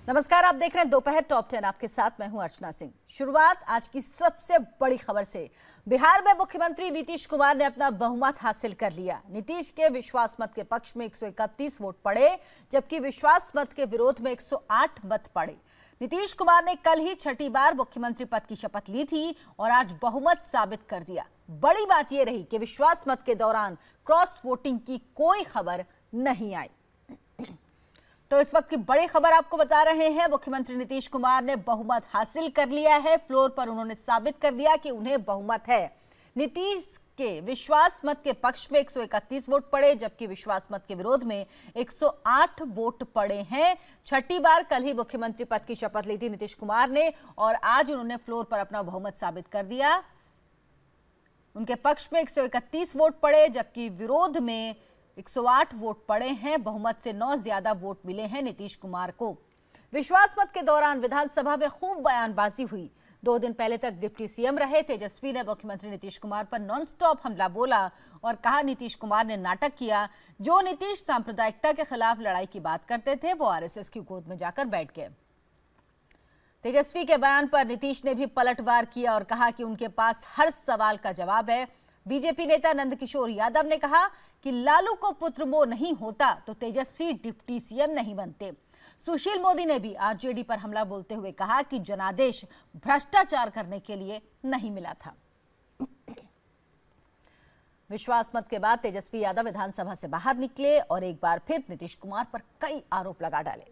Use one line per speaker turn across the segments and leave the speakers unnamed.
नमस्कार, आप देख रहे हैं दोपहर टॉप 10। आपके साथ मैं हूं अर्चना सिंह। शुरुआत आज की सबसे बड़ी खबर से। बिहार में मुख्यमंत्री नीतीश कुमार ने अपना बहुमत हासिल कर लिया। नीतीश के विश्वास मत के पक्ष में 131 वोट पड़े, जबकि विश्वास मत के विरोध में 108 मत पड़े। नीतीश कुमार ने कल ही छठी बार मुख्यमंत्री पद की शपथ ली थी और आज बहुमत साबित कर दिया। बड़ी बात यह रही कि विश्वास मत के दौरान क्रॉस वोटिंग की कोई खबर नहीं आई। तो इस वक्त की बड़ी खबर आपको बता रहे हैं। मुख्यमंत्री नीतीश कुमार ने बहुमत हासिल कर लिया है। फ्लोर पर उन्होंने साबित कर दिया कि उन्हें बहुमत है। नीतीश के विश्वास मत के पक्ष में 131 वोट पड़े, जबकि विश्वास मत के विरोध में 108 वोट पड़े हैं। छठी बार कल ही मुख्यमंत्री पद की शपथ ली थी नीतीश कुमार ने और आज उन्होंने फ्लोर पर अपना बहुमत साबित कर दिया। उनके पक्ष में 131 वोट पड़े, जबकि विरोध में 108 वोट पड़े हैं। बहुमत से 9 ज्यादा वोट मिले हैं नीतीश कुमार को। विश्वास मत के दौरान विधानसभा में खूब बयानबाजी हुई। 2 दिन पहले तक डिप्टी सीएम रहे तेजस्वी ने मुख्यमंत्री नीतीश कुमार पर नॉनस्टॉप हमला बोला और कहा नीतीश कुमार ने नाटक किया। जो नीतीश सांप्रदायिकता के खिलाफ लड़ाई की बात करते थे, वो आरएसएस की गोद में जाकर बैठ गए। तेजस्वी के बयान पर नीतीश ने भी पलटवार किया और कहा कि उनके पास हर सवाल का जवाब है। बीजेपी नेता नंदकिशोर यादव ने कहा कि लालू को पुत्र मोह नहीं होता तो तेजस्वी डिप्टी सीएम नहीं बनते। सुशील मोदी ने भी आरजेडी पर हमला बोलते हुए कहा कि जनादेश भ्रष्टाचार करने के लिए नहीं मिला था। विश्वास मत के बाद तेजस्वी यादव विधानसभा से बाहर निकले और एक बार फिर नीतीश कुमार पर कई आरोप लगा डाले।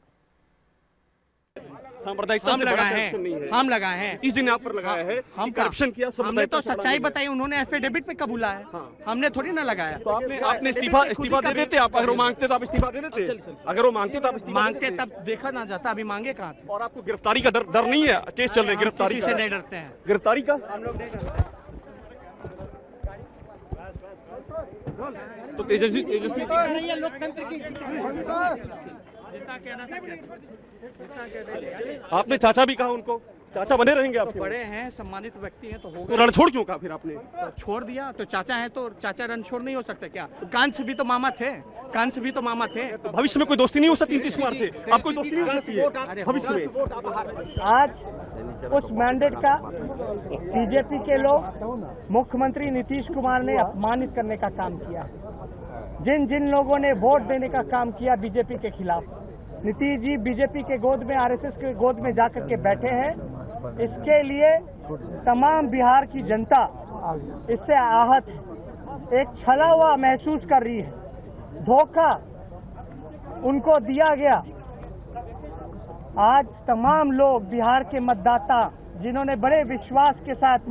सांप्रदायिकता से लगाए हैं, हम लगाए हैं, इस दिन आप पर लगाया है, हम करप्शन किया। हमने तो सच्चाई बताई, उन्होंने एफिडेविट में कबूला है। हाँ। हमने थोड़ी ना लगाया। तो आपने इस्तीफा दे देते। आप अगर वो मांगते तो आप इस्तीफा दे देते। अगर वो मांगते तो आप इस्तीफा मांगते, तब देखा ना जाता। अभी मांगे कहाँ थे? और आपको गिरफ्तारी का डर नहीं है? केस चल रहे, गिरफ्तारी से नहीं डरते हैं। गिरफ्तारी का हम लोग नहीं डरते। तो तेजस्वी लोकतंत्र की आपने चाचा भी कहा, उनको चाचा बने रहेंगे। आप तो बड़े हैं, सम्मानित व्यक्ति हैं, तो होगा। तो रणछोड़ क्यों कहा फिर आपने? तो छोड़ दिया। तो चाचा है तो चाचा रणछोड़ नहीं हो सकते क्या? कांस भी तो मामा थे, कांस भी तो मामा थे। तो भविष्य में कोई दोस्ती नहीं हो सकती नीतीश कुमार से? आपको दोस्ती नहीं हो सकती है भविष्य में?
आज उस मैंडेट का बीजेपी के लोग मुख्यमंत्री नीतीश कुमार ने अपमानित करने का काम किया। जिन जिन लोगों ने वोट देने का काम किया बीजेपी के खिलाफ, नीतीश जी बीजेपी के गोद में, आरएसएस के गोद में जाकर के बैठे हैं। इसके लिए तमाम बिहार की जनता इससे आहत है, एक छला हुआ महसूस कर रही है। धोखा उनको दिया गया। आज तमाम लोग बिहार के मतदाता, जिन्होंने बड़े विश्वास के साथ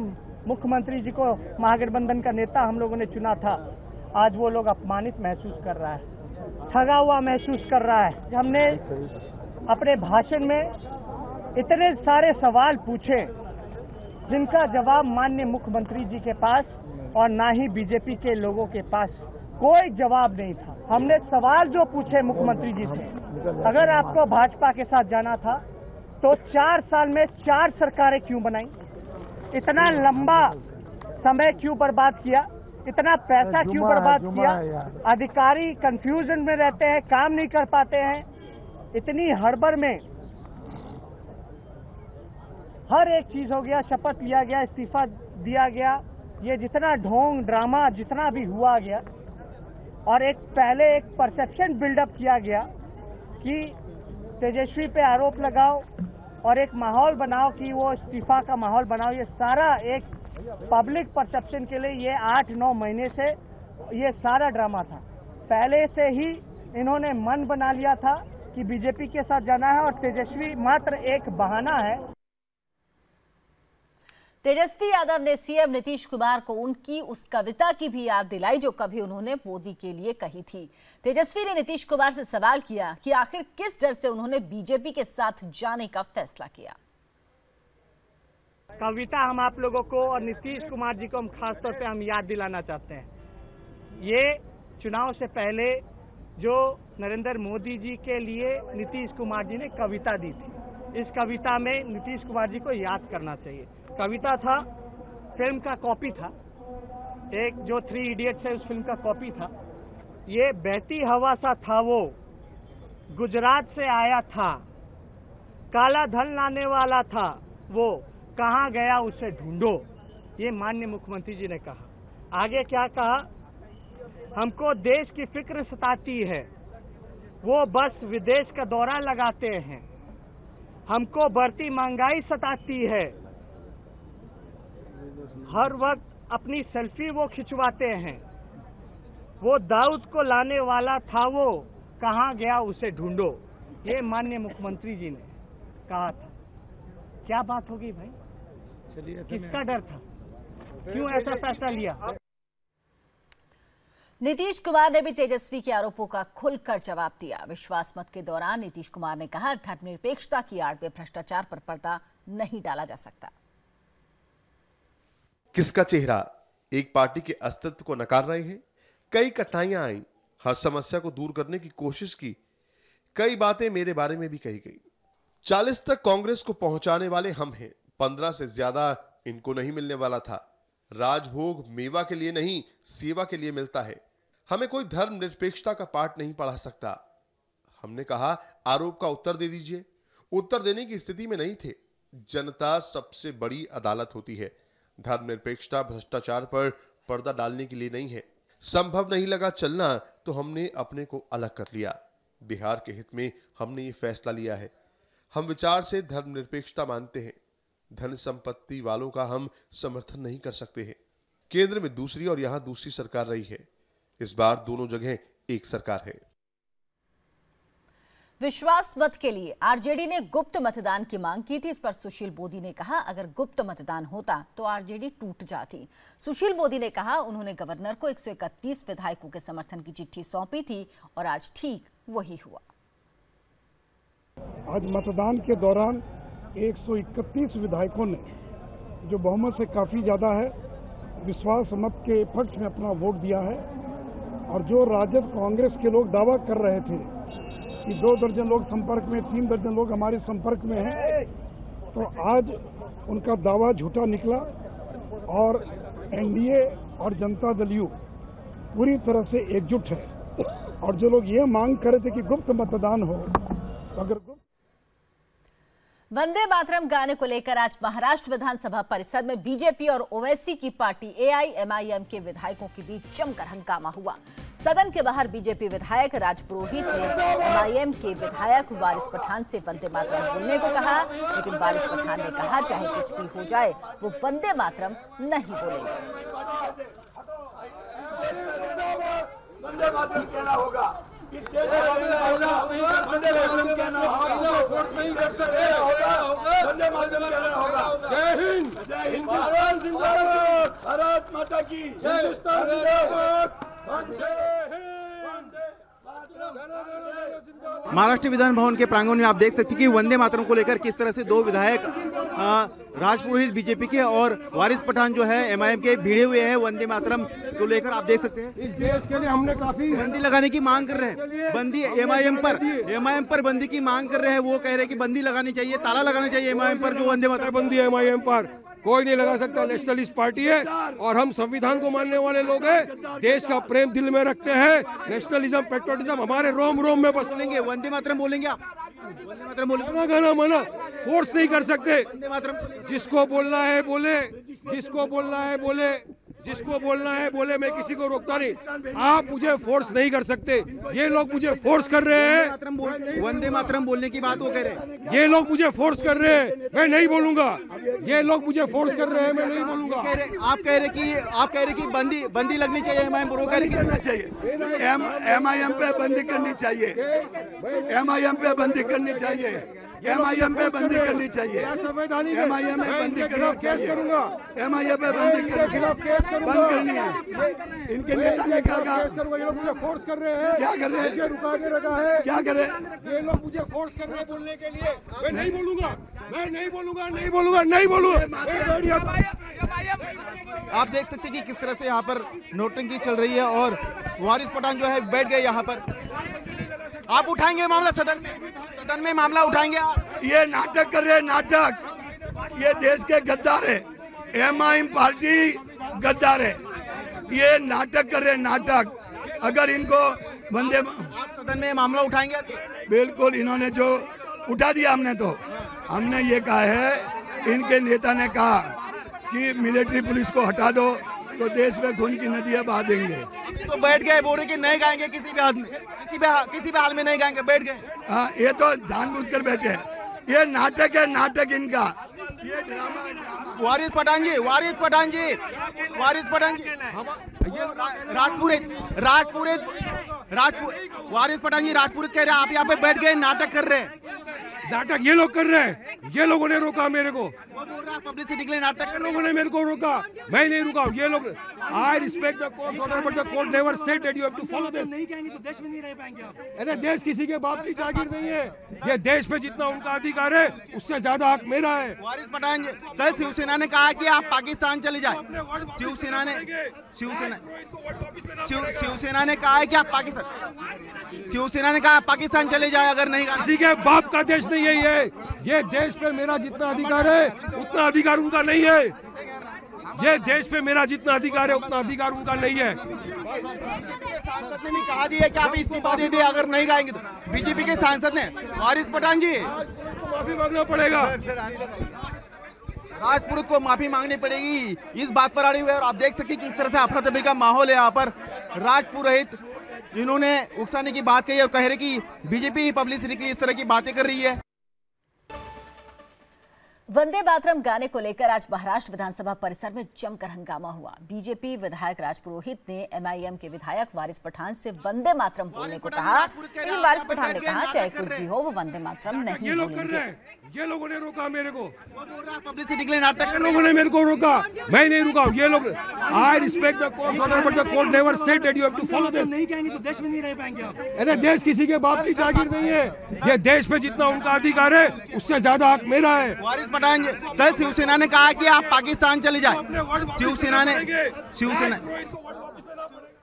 मुख्यमंत्री जी को महागठबंधन का नेता हम लोगों ने चुना था, आज वो लोग अपमानित महसूस कर रहा है, ठगा हुआ महसूस कर रहा है। हमने अपने भाषण में इतने सारे सवाल पूछे जिनका जवाब माननीय मुख्यमंत्री जी के पास और ना ही बीजेपी के लोगों के पास कोई जवाब नहीं था। हमने सवाल जो पूछे मुख्यमंत्री जी से, अगर आपको भाजपा के साथ जाना था तो 4 साल में 4 सरकारें क्यों बनाई? इतना लंबा समय क्यों बर्बाद किया? इतना पैसा क्यों बर्बाद किया? अधिकारी कंफ्यूजन में रहते हैं, काम नहीं कर पाते हैं। इतनी हड़बड़ में हर एक चीज हो गया, शपथ लिया गया, इस्तीफा दिया गया। ये जितना ढोंग ड्रामा जितना भी हुआ गया और पहले एक परसेप्शन बिल्डअप किया गया कि तेजस्वी पे आरोप लगाओ और एक माहौल बनाओ कि वो इस्तीफा का माहौल बनाओ। ये सारा एक पब्लिक परसेप्शन के लिए ये 8-9 महीने से ये सारा ड्रामा था। पहले से ही इन्होंने मन बना लिया था कि बीजेपी के साथ जाना है और तेजस्वी मात्र एक बहाना है।
तेजस्वी यादव ने सीएम नीतीश कुमार को उनकी उस कविता की भी याद दिलाई जो कभी उन्होंने मोदी के लिए कही थी। तेजस्वी ने नीतीश कुमार से सवाल किया कि आखिर किस डर से उन्होंने बीजेपी के साथ जाने का फैसला किया।
कविता हम आप लोगों को और नीतीश कुमार जी को हम खासतौर पे हम याद दिलाना चाहते हैं। ये चुनाव से पहले जो नरेंद्र मोदी जी के लिए नीतीश कुमार जी ने कविता दी थी, इस कविता में नीतीश कुमार जी को याद करना चाहिए। कविता था, फिल्म का कॉपी था, एक जो 3 इडियट्स है उस फिल्म का कॉपी था। ये बहती हवा सा था वो, गुजरात से आया था, काला धन लाने वाला था वो कहाँ गया उसे ढूंढो, ये माननीय मुख्यमंत्री जी ने कहा। आगे क्या कहा, हमको देश की फिक्र सताती है, वो बस विदेश का दौरा लगाते हैं, हमको बढ़ती महंगाई सताती है, हर वक्त अपनी सेल्फी वो खिंचवाते हैं, वो दाऊद को लाने वाला था वो कहाँ गया उसे ढूंढो, ये माननीय मुख्यमंत्री जी ने कहा था। क्या बात होगी भाई, किसका डर था, क्यों ऐसा फैसला लिया?
नीतीश कुमार ने भी तेजस्वी के आरोपों का खुलकर जवाब दिया। विश्वास मत के दौरान नीतीश कुमार ने कहा, धर्मनिरपेक्षता की आड़ में भ्रष्टाचार पर पर्दा नहीं डाला जा सकता।
किसका चेहरा एक पार्टी के अस्तित्व को नकार रहे हैं। कई कठिनाइयां आई, हर समस्या को दूर करने की कोशिश की, कई बातें मेरे बारे में भी कही गई। 40 तक कांग्रेस को पहुंचाने वाले हम हैं, 15 से ज्यादा इनको नहीं मिलने वाला था। राजभोग मेवा के लिए नहीं, सेवा के लिए मिलता है। हमें कोई धर्मनिरपेक्षता का पाठ नहीं पढ़ा सकता। हमने कहा, आरोप का उत्तर दे दीजिए। उत्तर देने की स्थिति में नहीं थे। जनता सबसे बड़ी अदालत होती है। धर्मनिरपेक्षता भ्रष्टाचार पर पर्दा डालने के लिए नहीं है। संभव नहीं लगा चलना तो हमने अपने को अलग कर लिया। बिहार के हित में हमने ये फैसला लिया है। हम विचार से धर्मनिरपेक्षता मानते हैं। धन संपत्ति वालों का हम समर्थन नहीं कर सकते हैं। केंद्र में दूसरी और यहां दूसरी सरकार रही है। इस बार दोनों जगह एक सरकार है।
विश्वास मत के लिए आरजेडी ने गुप्त मतदान की मांग की थी। इस पर सुशील मोदी ने कहा, अगर गुप्त मतदान होता तो आरजेडी टूट जाती। सुशील मोदी ने कहा, उन्होंने गवर्नर को 131 विधायकों के समर्थन की चिट्ठी सौंपी थी और आज ठीक वही हुआ।
आज मतदान के दौरान 131 विधायकों ने, जो बहुमत से काफी ज्यादा है, विश्वास मत के पक्ष में अपना वोट दिया है। और जो राजद कांग्रेस के लोग दावा कर रहे थे कि 2 दर्जन लोग संपर्क में, 3 दर्जन लोग हमारे संपर्क में हैं, तो आज उनका दावा झूठा निकला। और एनडीए और जनता दल यू पूरी तरह से एकजुट है। और जो लोग ये मांग कर रहे थे कि गुप्त मतदान हो, तो अगर
वंदे मातरम गाने को लेकर आज महाराष्ट्र विधानसभा परिसर में बीजेपी और ओवैसी की पार्टी एआईएमआईएम के विधायकों के बीच जमकर हंगामा हुआ। सदन के बाहर बीजेपी विधायक राज पुरोहित ने एमआईएम के विधायक वारिस पठान से वंदे मातरम बोलने को कहा, लेकिन वारिस पठान ने कहा, चाहे कुछ भी हो जाए वो वंदे मातरम नहीं बोलेंगे।
वंदे मातरम कहना होगा, इस देश में वंदे मातरम कहना होगा, इस देश में होगा, वंदे मातरम कहना होगा। जय हिंद, जय हिंद, भारत जिंदाबाद, भारत माता की, हिंदुस्तान जिंदाबाद, वंदे
महाराष्ट्र विधान भवन के प्रांगण में आप देख सकते हैं कि वंदे मातरम को लेकर किस तरह से 2 विधायक राज पुरोहित बीजेपी के और वारिस पठान जो है एमआईएम के भिड़े हुए हैं। वंदे मातरम को लेकर आप देख सकते हैं
इस देश के लिए हमने काफी
बंदी लगाने की मांग कर रहे हैं। बंदी एमआईएम पर बंदी की मांग कर रहे हैं। वो कह रहे हैं कि बंदी लगानी चाहिए, ताला लगाना चाहिए एमआईएम पर। जो वंदे मातरम
बंदी एमआईएम पर कोई नहीं लगा सकता। नेशनलिस्ट पार्टी है और हम संविधान को मानने वाले लोग हैं। देश का प्रेम दिल में रखते हैं। नेशनलिज्म, पेट्रियोटिज्म हमारे रोम रोम में बस।
बोलेंगे वंदे मातरम बोलेंगे आप? वंदे मातरम बोलेंगे?
गाना मना फोर्स नहीं कर सकते।
वंदे मातरम
जिसको बोलना है बोले, जिसको बोलना है बोले, जिसको बोलना है बोले। मैं किसी को रोकता नहीं। आप मुझे फोर्स नहीं कर सकते। ये लोग मुझे फोर्स कर रहे हैं।
वंदे मातरम बोलने की बात वो कह रहे हैं।
ये लोग मुझे फोर्स कर रहे हैं, मैं नहीं बोलूंगा। ये लोग मुझे फोर्स कर रहे हैं, मैं नहीं बोलूंगा।
आप कह रहे कि बंदी लगनी चाहिए एमआईएम पर। वो कह रहे
करना चाहिए, एमआईएम पे बंदी करनी चाहिए, एमआईएम पे बंदी करनी चाहिए, एमआईएम पे बंदी करनी चाहिए, एमआईएम पे बंदी करनी चाहिए, एमआईएम पे बंदी बंद करनी है। इनके नेता ने क्या कहा?
मुझे फोर्स कर रहे हैं।
क्या कर रहे हैं?
रुका के रखा है।
क्या करे?
ये लोग मुझे फोर्स कर रहे हैं बोलने के लिए। मैं नहीं बोलूंगा, मैं नहीं बोलूंगा, नहीं बोलूंगा, नहीं बोलूंगा।
आप देख सकते हैं कि किस तरह से यहाँ पर नोटंकी चल रही है और वारिस पठान जो है बैठ गए यहाँ पर। आप उठाएंगे मामला सदन में मामला उठाएंगे आप?
ये नाटक कर रहे हैं, नाटक। ये देश के गद्दार है। एमआईएम पार्टी गद्दार है। ये नाटक कर रहे हैं, नाटक। अगर इनको वंदे
आप सदन में मामला उठाएंगे?
बिल्कुल, इन्होंने जो उठा दिया हमने तो हमने ये कहा है, इनके नेता ने कहा कि मिलिट्री पुलिस को हटा दो तो देश में खून की नदियां बहा देंगे।
तो बैठ गए, बोल रहे कि नहीं गाएंगे किसी भी हाल में, किसी भी हाल में नहीं गाएंगे, बैठ गए।
हाँ, ये तो जानबूझकर बैठे हैं, ये नाटक है, नाटक इनका, ये ड्रामा।
वारिस पठान जी, वारिस पठान जी, वारिस पठान जी, ये राजपुर वारिस पठान जी राजपुर कह रहे हैं, आप यहाँ पे बैठ गए, नाटक कर रहे हैं।
नाटक ये लोग कर रहे हैं, ये लोगों ने रोका मेरे को,
वो बोल रहा है पब्लिसिटी के लिए नाटक कर
लोगों ने मेरे को रोका, मैं नहीं रुका। ये लोग, I respect the court order but the court never said that you have to follow this.
नहीं कहेंगे तो देश में नहीं रह पाएंगे आप।
अरे देश किसी के बाप की जागीर नहीं है, ये देश पे जितना उनका अधिकार है उससे ज्यादा हक मेरा है।
वारिस पठान जी, कल शिवसेना ने कहा कि आप पाकिस्तान चले जाए, शिवसेना ने कहा है कि आप पाकिस्तान चले जाए अगर नहीं।
किसी के बाप का देश नहीं है ये देश पे मेरा जितना अधिकार है उतना अधिकार उनका नहीं है। ये देश पे मेरा जितना अधिकार है उतना अधिकार उनका नहीं है।
सांसद ने भी कहा दिया कि आप इस्तीफा दे दे अगर नहीं गाएंगे तो, बीजेपी के सांसद ने। वारिस पठान जी,
माफी मांगना पड़ेगा,
राजपुरोहित को माफी मांगनी पड़ेगी, इस बात पर अड़े हुए। और आप देख सकते किस तरह से अफरा तफरी का माहौल है यहाँ पर। राजपुरोहित जिन्होंने उकसाने की बात कही और कह रहे कि बीजेपी पब्लिसिटी की इस तरह की बातें कर रही है।
वंदे मातरम गाने को लेकर आज महाराष्ट्र विधानसभा परिसर में जमकर हंगामा हुआ। बीजेपी विधायक राजपुरोहित ने एमआईएम के विधायक वारिस पठान से वंदे मातरम बोलने को कहा, लेकिन वारिस पठान ने कहा चाहे कुछ भी हो वो वंदे मातरम नहीं बोलेंगे।
ये लोगों ने रोका मेरे को,
पब्लिसिटी के लिए नाटक,
लोगों ने मेरे को रोका, मैं नहीं रुका। ये लोग, I respect the court order but the court never said that you have to follow this.
नहीं कहेंगे तो देश में नहीं रह पाएंगे आप।
अरे देश किसी के बाप की जागीर नहीं है, ये देश पे जितना उनका अधिकार है उससे ज्यादा हक मेरा है।
वारिस पठान जी, कल शिवसेना ने कहा कि आप पाकिस्तान चले जाए, शिवसेना